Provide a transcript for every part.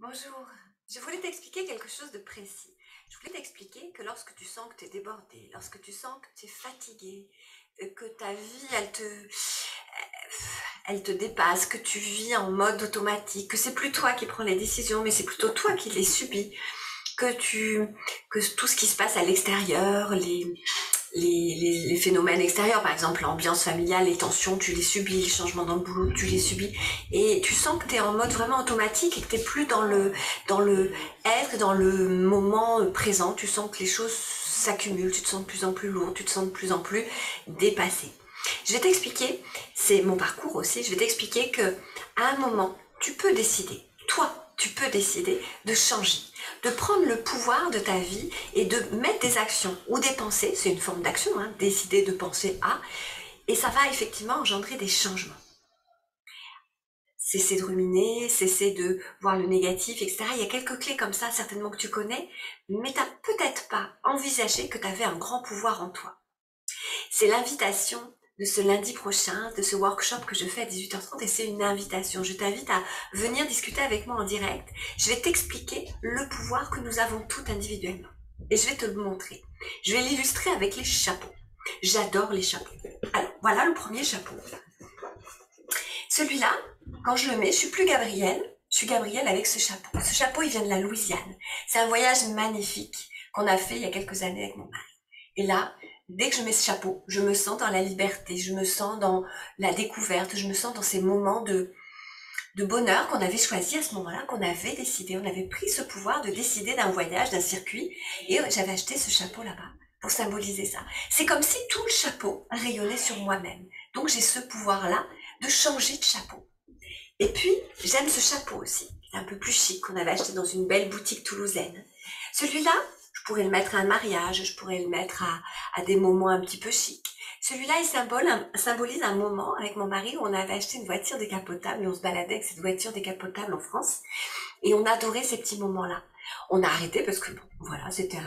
Bonjour, je voulais t'expliquer quelque chose de précis. Je voulais t'expliquer que lorsque tu sens que tu es débordé, lorsque tu sens que tu es fatigué, que ta vie, elle te dépasse, que tu vis en mode automatique, que c'est plus toi qui prends les décisions, mais c'est plutôt toi qui les subis, que tout ce qui se passe à l'extérieur, les phénomènes extérieurs, par exemple l'ambiance familiale, les tensions, tu les subis, les changements dans le boulot, tu les subis, et tu sens que tu es en mode vraiment automatique et que tu n'es plus dans le être, dans le moment présent, tu sens que les choses s'accumulent, tu te sens de plus en plus lourd, tu te sens de plus en plus dépassé. Je vais t'expliquer, c'est mon parcours aussi, je vais t'expliquer que à un moment, tu peux décider, toi, tu peux décider de changer, de prendre le pouvoir de ta vie et de mettre des actions ou des pensées, c'est une forme d'action, hein, décider de penser à, et ça va effectivement engendrer des changements. Cesser de ruminer, cesser de voir le négatif, etc. Il y a quelques clés comme ça, certainement que tu connais, mais tu n'as peut-être pas envisagé que tu avais un grand pouvoir en toi. C'est l'invitation de ce lundi prochain, de ce workshop que je fais à 18h30, et c'est une invitation. Je t'invite à venir discuter avec moi en direct. Je vais t'expliquer le pouvoir que nous avons tous individuellement. Et je vais te le montrer. Je vais l'illustrer avec les chapeaux. J'adore les chapeaux. Alors, voilà le premier chapeau. Celui-là, quand je le mets, je suis plus Gabrielle, je suis Gabrielle avec ce chapeau. Ce chapeau, il vient de la Louisiane. C'est un voyage magnifique qu'on a fait il y a quelques années avec mon mari. Et là, dès que je mets ce chapeau, je me sens dans la liberté, je me sens dans la découverte, je me sens dans ces moments de bonheur qu'on avait choisi à ce moment-là, qu'on avait décidé. On avait pris ce pouvoir de décider d'un voyage, d'un circuit, et j'avais acheté ce chapeau là-bas pour symboliser ça. C'est comme si tout le chapeau rayonnait sur moi-même. Donc j'ai ce pouvoir-là de changer de chapeau. Et puis, j'aime ce chapeau aussi, un peu plus chic, qu'on avait acheté dans une belle boutique toulousaine. Celui-là, je pourrais le mettre à un mariage, je pourrais le mettre à des moments un petit peu chics. Celui-là, il symbolise un moment avec mon mari où on avait acheté une voiture décapotable et on se baladait avec cette voiture décapotable en France. Et on adorait ces petits moments-là. On a arrêté parce que, bon, voilà, c'était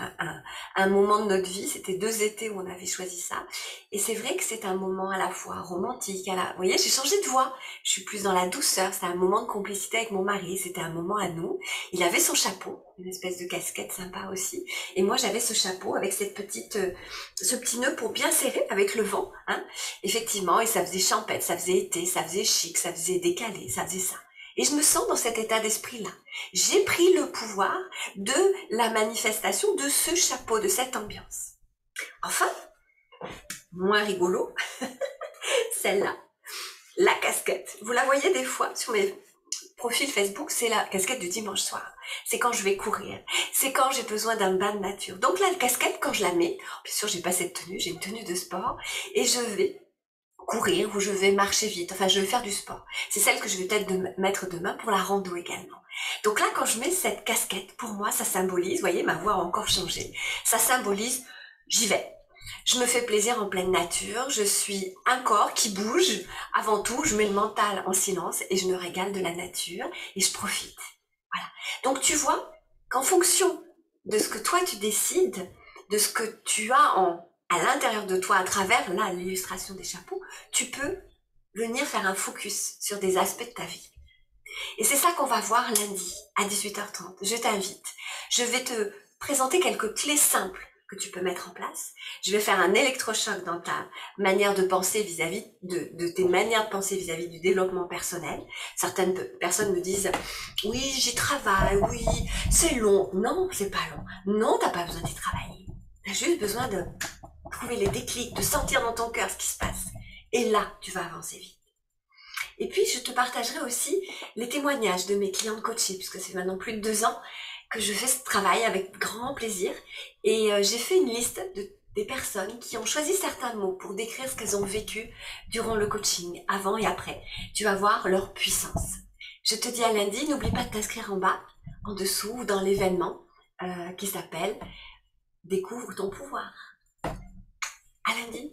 un moment de notre vie. C'était 2 étés où on avait choisi ça. Et c'est vrai que c'est un moment à la fois romantique. Vous voyez, j'ai changé de voix. Je suis plus dans la douceur. C'était un moment de complicité avec mon mari. C'était un moment à nous. Il avait son chapeau, une espèce de casquette sympa aussi. Et moi, j'avais ce chapeau avec ce petit nœud pour bien serrer avec le vent, hein. Effectivement, et ça faisait champêtre, ça faisait été, ça faisait chic, ça faisait décalé, ça faisait ça. Et je me sens dans cet état d'esprit-là. J'ai pris le pouvoir de la manifestation de ce chapeau, de cette ambiance. Enfin, moins rigolo, celle-là, la casquette. Vous la voyez des fois sur mes profils Facebook, c'est la casquette du dimanche soir. C'est quand je vais courir. C'est quand j'ai besoin d'un bain de nature. Donc là, la casquette, quand je la mets, bien sûr, j'ai pas cette tenue, j'ai une tenue de sport, et je vais courir ou je vais marcher vite, enfin je vais faire du sport. C'est celle que je vais peut-être mettre demain pour la rando également. Donc là, quand je mets cette casquette, pour moi, ça symbolise, vous voyez, ma voix a encore changé, ça symbolise, j'y vais. Je me fais plaisir en pleine nature, je suis un corps qui bouge. Avant tout, je mets le mental en silence et je me régale de la nature et je profite. Voilà. Donc tu vois qu'en fonction de ce que toi tu décides, de ce que tu as à l'intérieur de toi, à travers là l'illustration des chapeaux, tu peux venir faire un focus sur des aspects de ta vie. Et c'est ça qu'on va voir lundi à 18h30. Je t'invite. Je vais te présenter quelques clés simples que tu peux mettre en place. Je vais faire un électrochoc dans ta manière de penser vis-à-vis de tes manières de penser vis-à-vis du développement personnel. Certaines personnes me disent « Oui, j'y travaille, oui, c'est long. » Non, c'est pas long. Non, t'as pas besoin d'y travailler. T'as juste besoin de trouver les déclics, de sentir dans ton cœur ce qui se passe. Et là, tu vas avancer vite. Et puis, je te partagerai aussi les témoignages de mes clientes coachées, puisque c'est maintenant plus de 2 ans que je fais ce travail avec grand plaisir. Et j'ai fait une liste des personnes qui ont choisi certains mots pour décrire ce qu'elles ont vécu durant le coaching, avant et après. Tu vas voir leur puissance. Je te dis à lundi, n'oublie pas de t'inscrire en bas, en dessous, ou dans l'événement qui s'appelle « Découvre ton pouvoir ». À lundi.